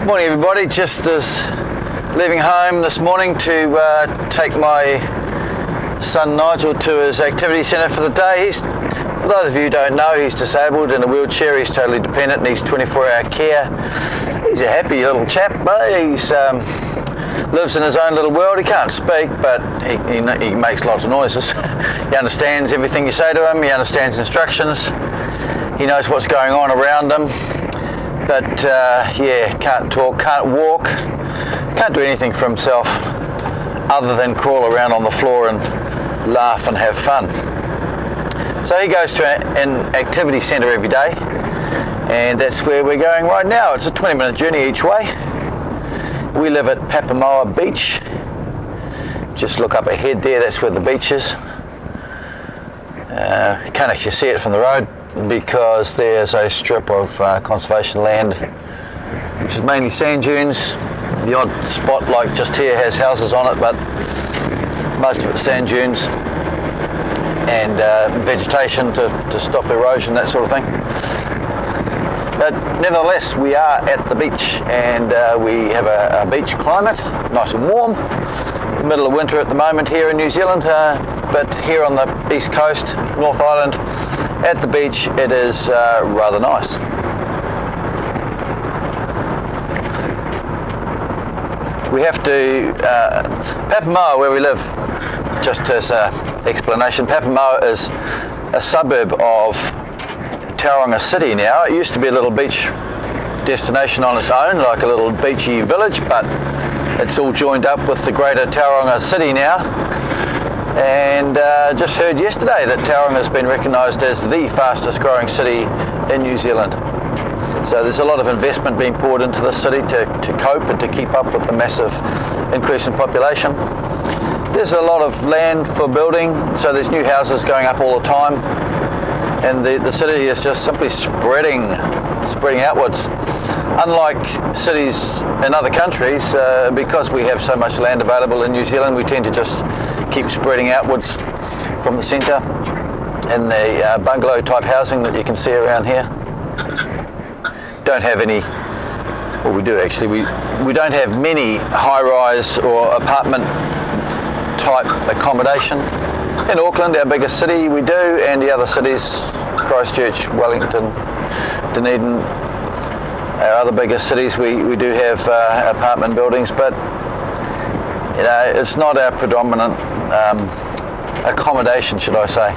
Morning everybody, just as leaving home this morning to take my son Nigel to his activity centre for the day. For those of you who don't know, he's disabled in a wheelchair, he's totally dependent, needs 24-hour care. He's a happy little chap, but he's lives in his own little world. He can't speak, but he makes lots of noises. He understands everything you say to him, he understands instructions, he knows what's going on around him. But yeah, can't talk, can't walk, can't do anything for himself other than crawl around on the floor and laugh and have fun. So he goes to an activity centre every day, and that's where we're going right now. It's a 20-minute journey each way. We live at Papamoa Beach. Just look up ahead there, that's where the beach is. You can't actually see it from the road because there's a strip of conservation land which is mainly sand dunes. The odd spot like just here has houses on it, but most of it's sand dunes and vegetation to stop erosion, that sort of thing. But nevertheless, we are at the beach, and we have a beach climate, nice and warm. Middle of winter at the moment here in New Zealand, but here on the east coast, North Island, at the beach, it is rather nice. We have to, Papamoa, where we live, just as an explanation, Papamoa is a suburb of Tauranga city now. It used to be a little beach destination on its own, like a little beachy village, but it's all joined up with the greater Tauranga city now. And just heard yesterday that Tauranga has been recognised as the fastest growing city in New Zealand. So there's a lot of investment being poured into the city to cope and to keep up with the massive increase in population. There's a lot of land for building, so there's new houses going up all the time, and the city is just simply spreading outwards. Unlike cities in other countries, because we have so much land available in New Zealand, we tend to just keep spreading outwards from the centre in the bungalow type housing that you can see around here. Don't have any, well, we do actually, we don't have many high-rise or apartment type accommodation. In Auckland, our biggest city, we do, and the other cities, Christchurch, Wellington, Dunedin, our other biggest cities, we do have apartment buildings, but you know, it's not our predominant accommodation, should I say.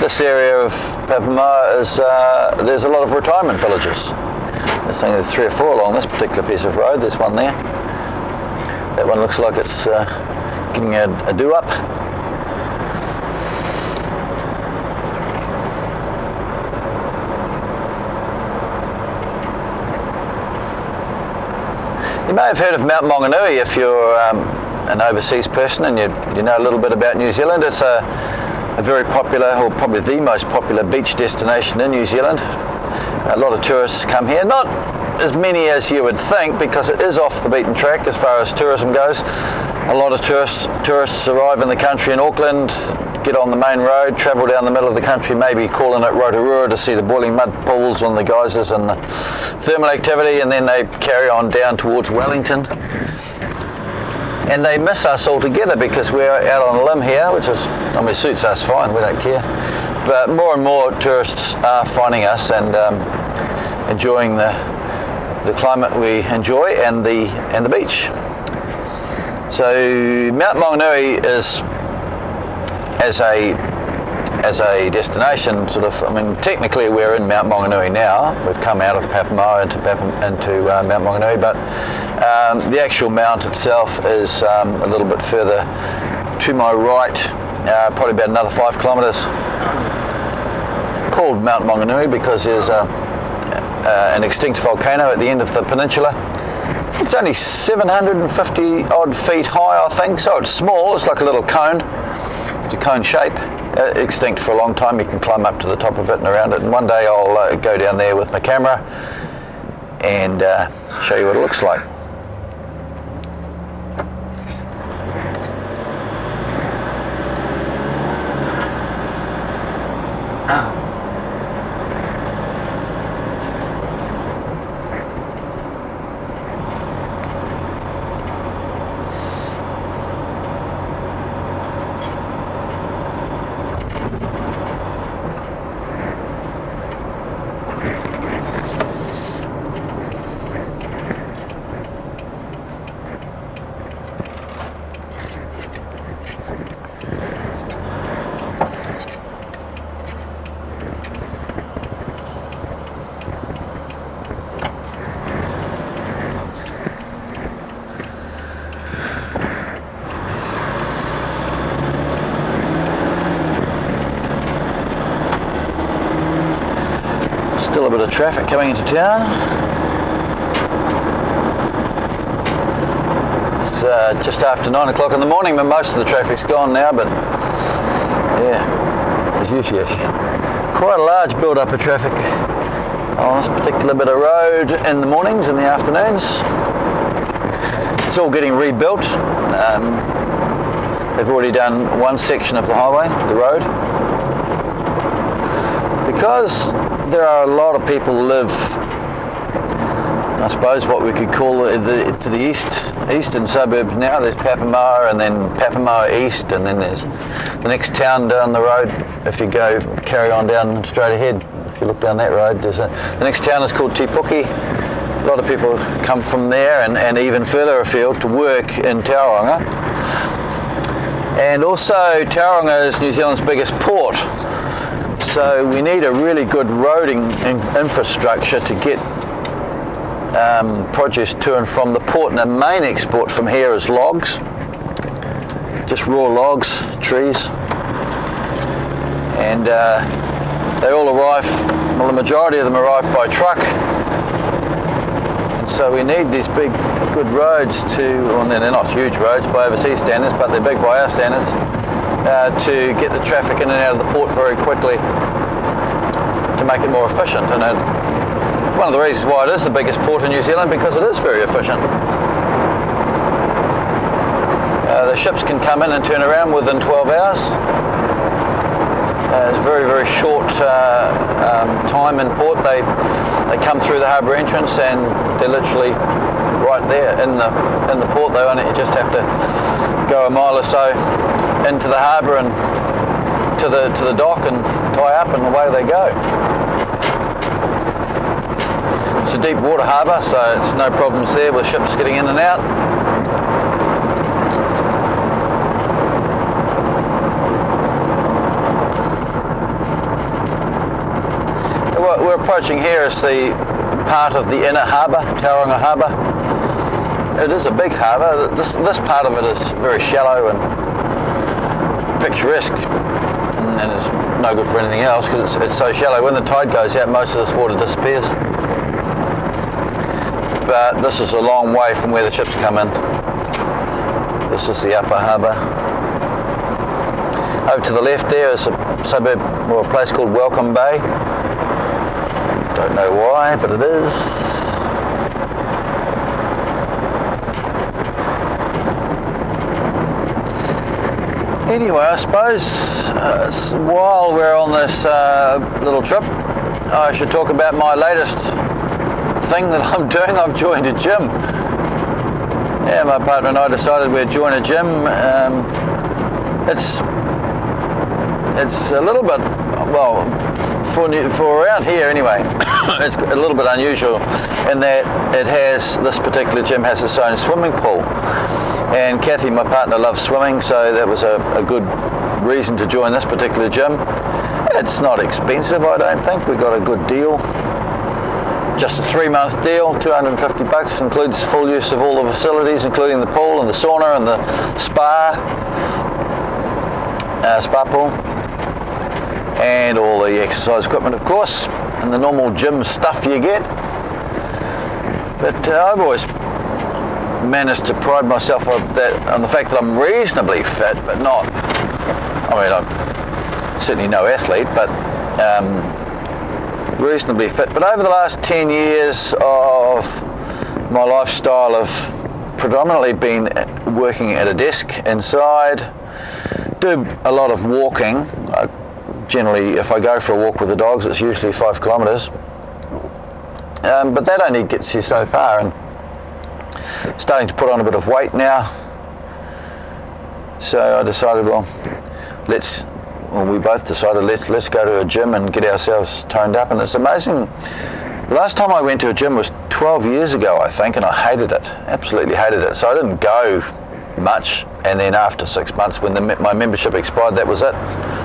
This area of Papamoa is, there's a lot of retirement villages. I think there's 3 or 4 along this particular piece of road. There's one there. That one looks like it's getting a do-up. You may have heard of Mount Maunganui if you're an overseas person and you know a little bit about New Zealand. It's a very popular, or probably the most popular beach destination in New Zealand. A lot of tourists come here, not as many as you would think because it is off the beaten track as far as tourism goes. A lot of tourists arrive in the country in Auckland, get on the main road, travel down the middle of the country, maybe calling at Rotorua to see the boiling mud pools and the geysers and the thermal activity, and then they carry on down towards Wellington. And they miss us altogether because we're out on a limb here, which is, I mean, suits us fine, we don't care. But more and more tourists are finding us and enjoying the climate we enjoy and the beach. So Mount Maunganui is, as a destination, sort of, I mean, technically we're in Mount Maunganui now. We've come out of Papamoa into Mount Maunganui, but the actual mount itself is a little bit further to my right, probably about another 5 kilometres. Called Mount Maunganui because there's an extinct volcano at the end of the peninsula. It's only 750 odd feet high, I think, so it's small. It's like a little cone. It's a cone shape. Extinct for a long time. You can climb up to the top of it and around it, and one day I'll go down there with my camera and show you what it looks like. Still a bit of traffic coming into town. It's just after 9 o'clock in the morning, but most of the traffic's gone now, but yeah, there's usually quite a large build-up of traffic on this particular bit of road in the mornings and the afternoons. It's all getting rebuilt. They've already done one section of the highway, the road. Because there are a lot of people who live, I suppose, what we could call to the eastern suburbs now. There's Papamoa, and then Papamoa East, and then there's the next town down the road. If you carry on down straight ahead, if you look down that road, the next town is called Tipuki. A lot of people come from there and even further afield to work in Tauranga. And also Tauranga is New Zealand's biggest port. So we need a really good roading infrastructure to get produce to and from the port. And the main export from here is logs, just raw logs, trees. And they all arrive, well, the majority of them arrive by truck. And so we need these big, good roads well, they're not huge roads by overseas standards, but they're big by our standards. To get the traffic in and out of the port very quickly to make it more efficient. And one of the reasons why it is the biggest port in New Zealand, because it is very efficient. The ships can come in and turn around within 12 hours. It's very, very short time in port. They come through the harbour entrance and they're literally right there in the port. They only just have to go a mile or so into the harbour and to the dock and tie up, and away they go. It's a deep water harbour, so it's no problems there with ships getting in and out. What we're approaching here is the part of the inner harbour, Tauranga Harbour. It is a big harbour. This part of it is very shallow and picturesque, and it's no good for anything else because it's so shallow. When the tide goes out, most of this water disappears. But this is a long way from where the ships come in. This is the upper harbour. Over to the left there is a suburb, or a place called Welcome Bay. Don't know why, but it is. Anyway, I suppose while we're on this little trip, I should talk about my latest thing that I'm doing. I've joined a gym. Yeah, my partner and I decided we'd join a gym. It's a little bit, well, for around here anyway, it's a little bit unusual in that this particular gym has its own swimming pool. And Kathy, my partner, loves swimming, so that was a good reason to join this particular gym. It's not expensive, I don't think. We got a good deal. Just a 3-month deal, $250, includes full use of all the facilities, including the pool and the sauna and the spa pool, and all the exercise equipment, of course, and the normal gym stuff you get. But I've always managed to pride myself on the fact that I'm reasonably fit, but not, I'm certainly no athlete, but reasonably fit. But over the last 10 years of of my lifestyle of predominantly been working at a desk inside, do a lot of walking. Generally, if I go for a walk with the dogs, it's usually 5 kilometres. But that only gets you so far, and starting to put on a bit of weight now. So I decided, we both decided let's go to a gym and get ourselves toned up. And it's amazing. The last time I went to a gym was 12 years ago, I think, and I hated it, absolutely hated it. So I didn't go much, and then after 6 months when my membership expired, that was it,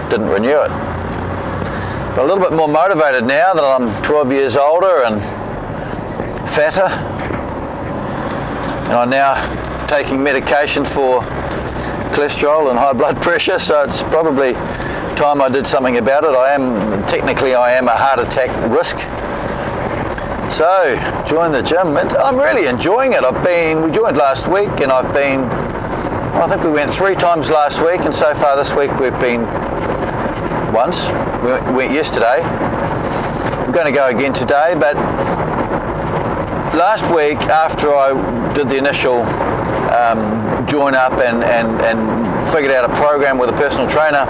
didn't renew it. But a little bit more motivated now that I'm 12 years older and fatter, and I'm now taking medication for cholesterol and high blood pressure, so it's probably time I did something about it. I am a heart attack risk. So, join the gym, and I'm really enjoying it. We joined last week, and I think we went 3 times last week, and so far this week we've been once. We went yesterday. I'm going to go again today, but last week, after I did the initial join up and figured out a program with a personal trainer,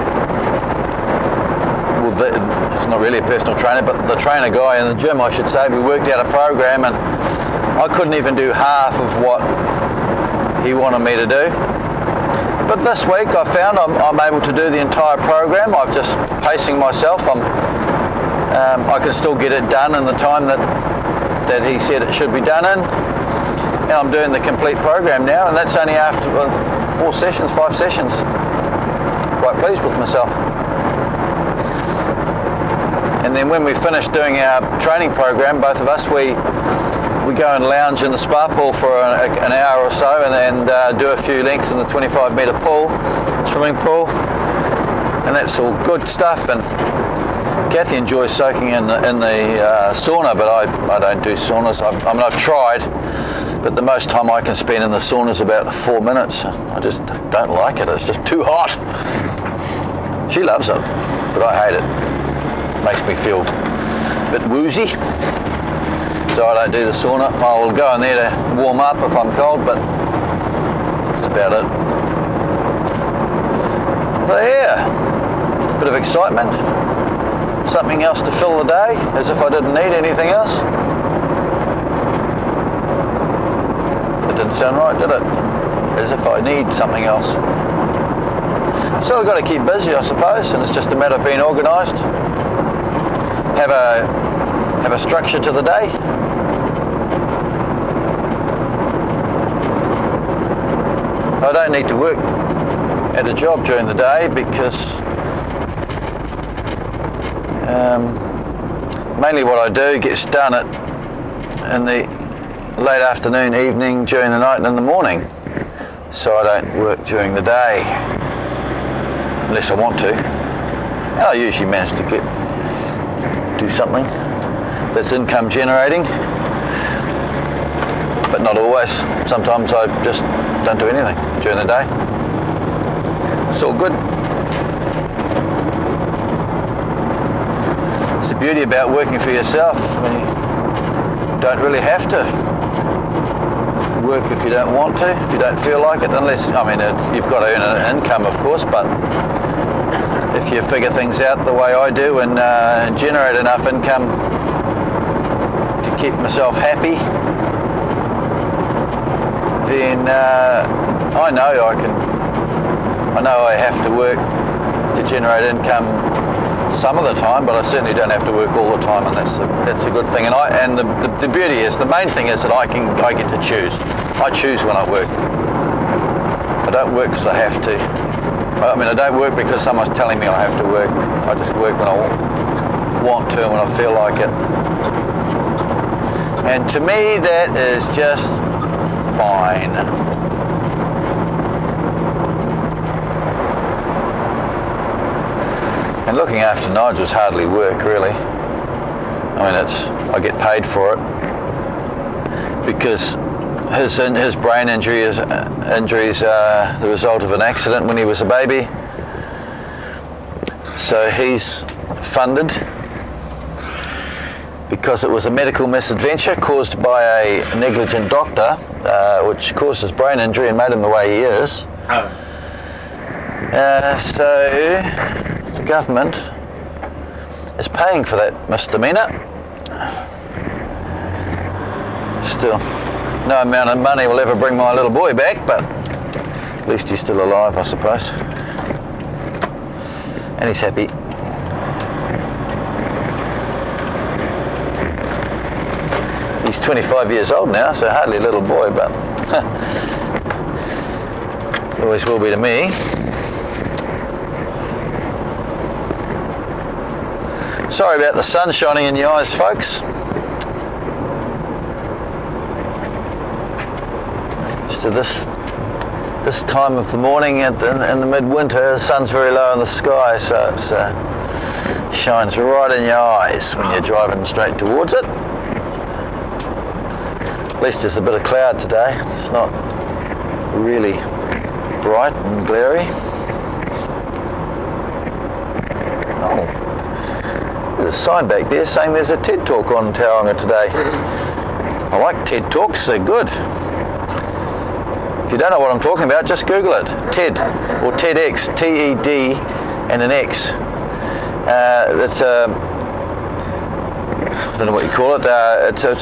it's not really a personal trainer, but the trainer guy in the gym, I should say, we worked out a program, and I couldn't even do half of what he wanted me to do. But this week I found I'm able to do the entire program. I'm just pacing myself. I can still get it done in the time that he said it should be done in. And I'm doing the complete program now, and that's only after 5 sessions. Quite pleased with myself. And then when we finish doing our training program, both of us, we go and lounge in the spa pool for an hour or so, and do a few lengths in the 25-metre swimming pool, and that's all good stuff. And Kathy enjoys soaking in the sauna, but I don't do saunas. I've tried, but the most time I can spend in the sauna is about 4 minutes. I just don't like it. It's just too hot. She loves it, but I hate it. Makes me feel a bit woozy, so I don't do the sauna. I will go in there to warm up if I'm cold, but that's about it. So yeah, bit of excitement, something else to fill the day, as if I didn't need anything else. It didn't sound right, did it? As if I need something else. Still I've got to keep busy, I suppose, and it's just a matter of being organised. Have a structure to the day. I don't need to work at a job during the day because mainly what I do gets done in the late afternoon, evening, during the night and in the morning. So I don't work during the day unless I want to. And I usually manage to do something that's income generating, but not always. Sometimes I just don't do anything during the day. It's all good. It's the beauty about working for yourself. You don't really have to work if you don't want to, if you don't feel like it, unless, you've got to earn an income, of course, but if you figure things out the way I do and generate enough income to keep myself happy, then I know I have to work to generate income some of the time, but I certainly don't have to work all the time, and that's a good thing. And the beauty is, the main thing is that I get to choose. I choose when I work. I don't work because I have to. I don't work because someone's telling me I have to work. I just work when I want to and when I feel like it. And to me, that is just fine. And looking after Nigel's hardly work, really. I get paid for it because his brain injuries are the result of an accident when he was a baby. So he's funded, because it was a medical misadventure caused by a negligent doctor, which caused his brain injury and made him the way he is. So the government is paying for that misdemeanor. Still, no amount of money will ever bring my little boy back, but at least he's still alive, I suppose. And he's happy. He's 25 years old now, so hardly a little boy, but always will be to me. Sorry about the sun shining in your eyes, folks. Just at this time of the morning in the midwinter, the sun's very low in the sky, so it shines right in your eyes when you're driving straight towards it. At least there's a bit of cloud today. It's not really bright and glary. Oh. There's a sign back there saying there's a TED Talk on Tauranga today. I like TED Talks, they're good. If you don't know what I'm talking about, just Google it. TED, or TEDx, T-E-D and an X. It's a, I don't know what you call it, it's a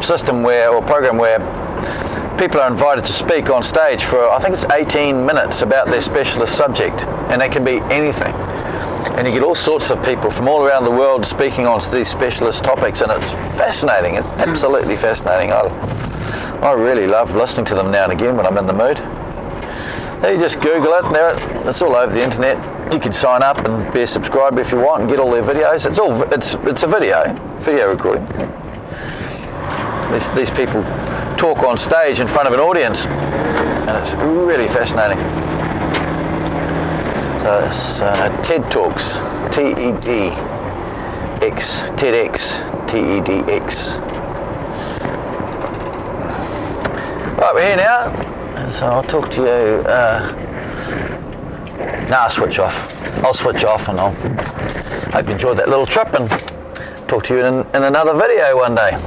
system or program where people are invited to speak on stage for, I think it's 18 minutes about their specialist subject, and that can be anything. And you get all sorts of people from all around the world speaking on these specialist topics, and it's fascinating. It's absolutely fascinating. I really love listening to them now and again when I'm in the mood. You just Google it, and it's all over the internet. You can sign up and be a subscriber if you want and get all their videos. It's a video recording. These people talk on stage in front of an audience, and it's really fascinating. So it's TED Talks, T-E-D-X, TEDx, T-E-D-X. Right, we're here now, so I'll talk to you, I'll switch off. I'll switch off, and I'll hope you enjoyed that little trip, and talk to you in another video one day.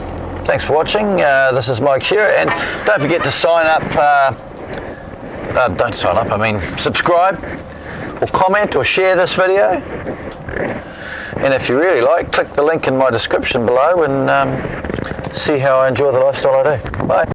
Thanks for watching. This is Mike Shearer, and don't forget to sign up, don't sign up, I mean subscribe, or comment or share this video, and if you really like, click the link in my description below and see how I enjoy the lifestyle I do. Bye.